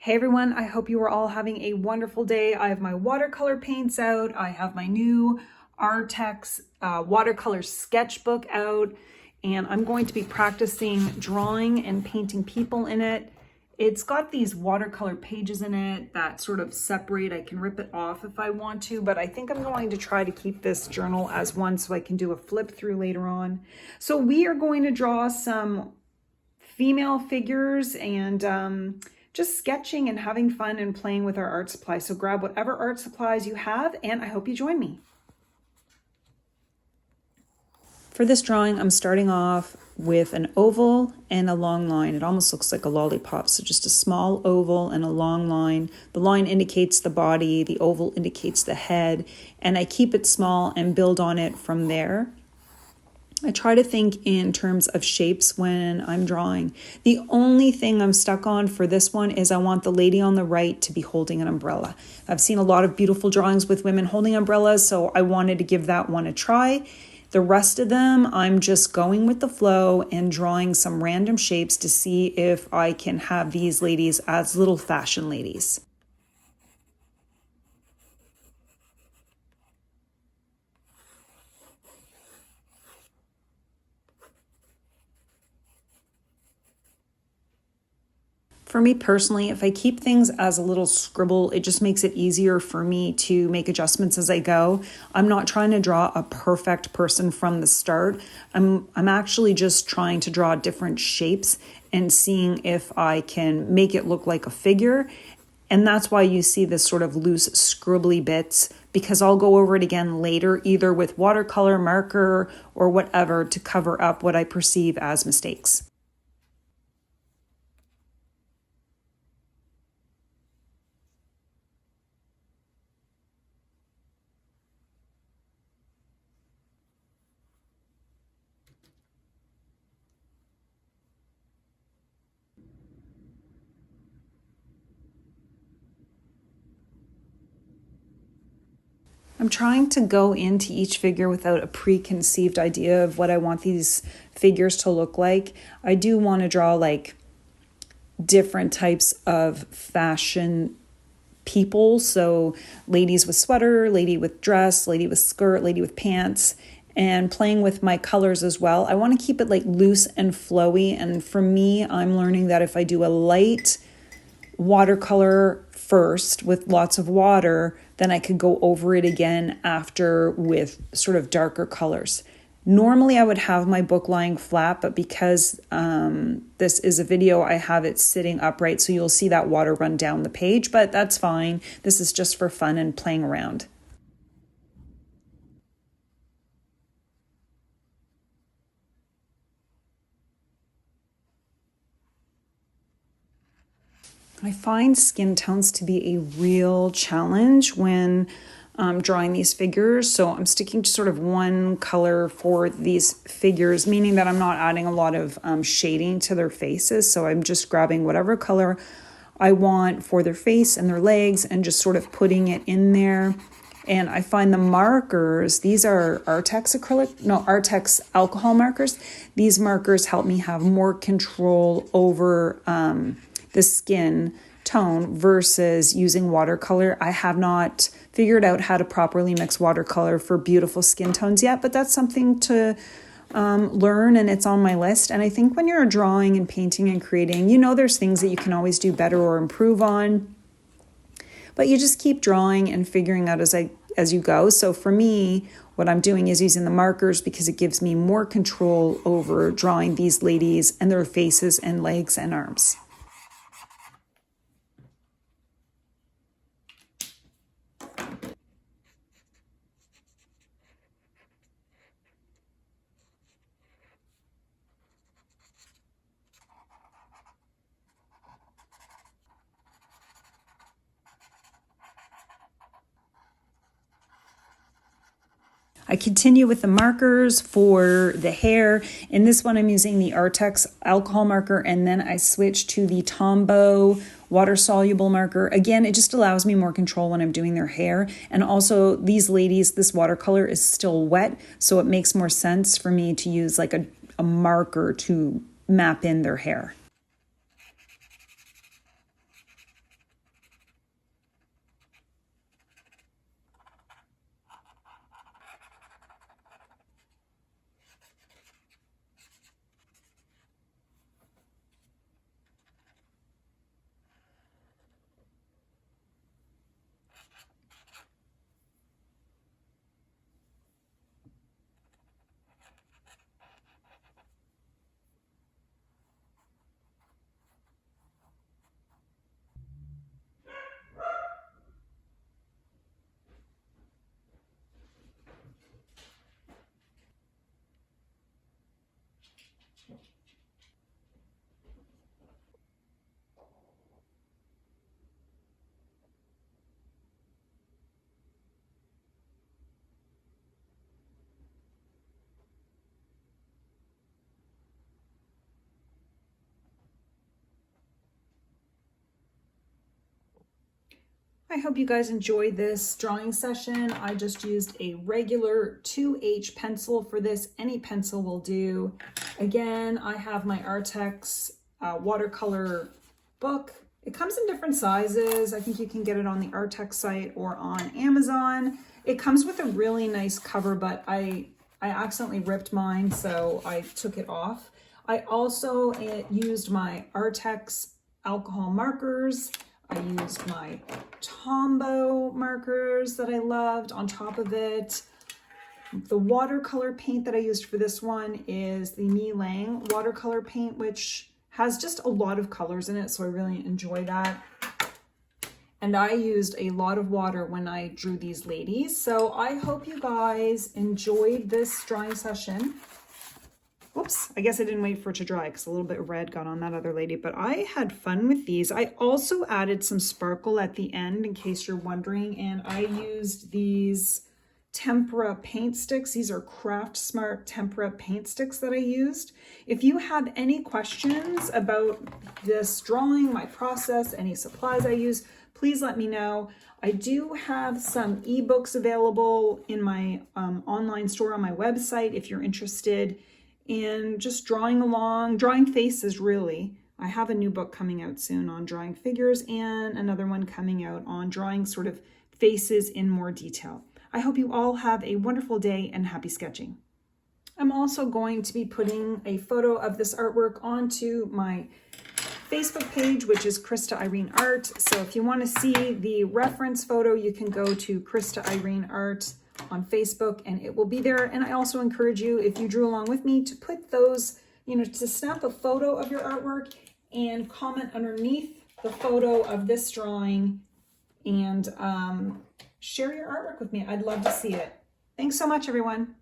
Hey everyone, I hope you are all having a wonderful day. I have my watercolor paints out. I have my new Artex watercolor sketchbook out, and I'm going to be practicing drawing and painting people in it. It's got these watercolor pages in it that sort of separate. I can rip it off if I want to, but I think I'm going to try to keep this journal as one so I can do a flip through later on. So we are going to draw some female figures and just sketching and having fun and playing with our art supplies. So grab whatever art supplies you have, and I hope you join me. For this drawing, I'm starting off with an oval and a long line. It almost looks like a lollipop. So just a small oval and a long line. The line indicates the body, the oval indicates the head, and I keep it small and build on it from there. I try to think in terms of shapes when I'm drawing. The only thing I'm stuck on for this one is I want the lady on the right to be holding an umbrella. I've seen a lot of beautiful drawings with women holding umbrellas, so I wanted to give that one a try. The rest of them, I'm just going with the flow and drawing some random shapes to see if I can have these ladies as little fashion ladies. For me personally, if I keep things as a little scribble, it just makes it easier for me to make adjustments as I go. I'm not trying to draw a perfect person from the start. I'm actually just trying to draw different shapes and seeing if I can make it look like a figure. And that's why you see this sort of loose scribbly bits, because I'll go over it again later, either with watercolor, marker, or whatever to cover up what I perceive as mistakes. I'm trying to go into each figure without a preconceived idea of what I want these figures to look like. I do want to draw like different types of fashion people. So ladies with sweater, lady with dress, lady with skirt, lady with pants, and playing with my colors as well. I want to keep it like loose and flowy. And for me, I'm learning that if I do a light watercolor first with lots of water, then I could go over it again after with sort of darker colors. Normally I would have my book lying flat, but because this is a video, I have it sitting upright, so you'll see that water run down the page, but that's fine. This is just for fun and playing around. I find skin tones to be a real challenge when drawing these figures. So I'm sticking to sort of one color for these figures, meaning that I'm not adding a lot of shading to their faces. So I'm just grabbing whatever color I want for their face and their legs and just sort of putting it in there. And I find the markers, these are Artex alcohol markers. These markers help me have more control over the skin tone versus using watercolor. I have not figured out how to properly mix watercolor for beautiful skin tones yet, but that's something to learn, and it's on my list. And I think when you're drawing and painting and creating, you know there's things that you can always do better or improve on, but you just keep drawing and figuring out as you go. So for me, what I'm doing is using the markers because it gives me more control over drawing these ladies and their faces and legs and arms. I continue with the markers for the hair. In this one, I'm using the Artex alcohol marker, and then I switch to the Tombow water-soluble marker. Again, it just allows me more control when I'm doing their hair. And also, these ladies, this watercolor is still wet, so it makes more sense for me to use like a marker to map in their hair. I hope you guys enjoyed this drawing session. I just used a regular 2H pencil for this. Any pencil will do. Again, I have my Artex watercolor book. It comes in different sizes. I think you can get it on the Artex site or on Amazon. It comes with a really nice cover, but I accidentally ripped mine, so I took it off. I also used my Artex alcohol markers. I used my Tombow markers that I loved on top of it. The watercolor paint that I used for this one is the Mi Lang watercolor paint, which has just a lot of colors in it, so I really enjoy that. And I used a lot of water when I drew these ladies. So I hope you guys enjoyed this drawing session. Oops, I guess I didn't wait for it to dry because a little bit of red got on that other lady, but I had fun with these. I also added some sparkle at the end in case you're wondering, and I used these tempera paint sticks. These are Craft Smart tempera paint sticks that I used. If you have any questions about this drawing, my process, any supplies I use, please let me know. I do have some ebooks available in my online store on my website if you're interested in just drawing along, drawing faces really. I have a new book coming out soon on drawing figures and another one coming out on drawing sort of faces in more detail. I hope you all have a wonderful day and happy sketching. I'm also going to be putting a photo of this artwork onto my Facebook page, which is Krista Irene Art. So if you want to see the reference photo, you can go to Krista Irene Art on Facebook and it will be there. And I also encourage you, if you drew along with me, to put those, to snap a photo of your artwork and comment underneath the photo of this drawing and share your artwork with me. I'd love to see it. Thanks so much, everyone.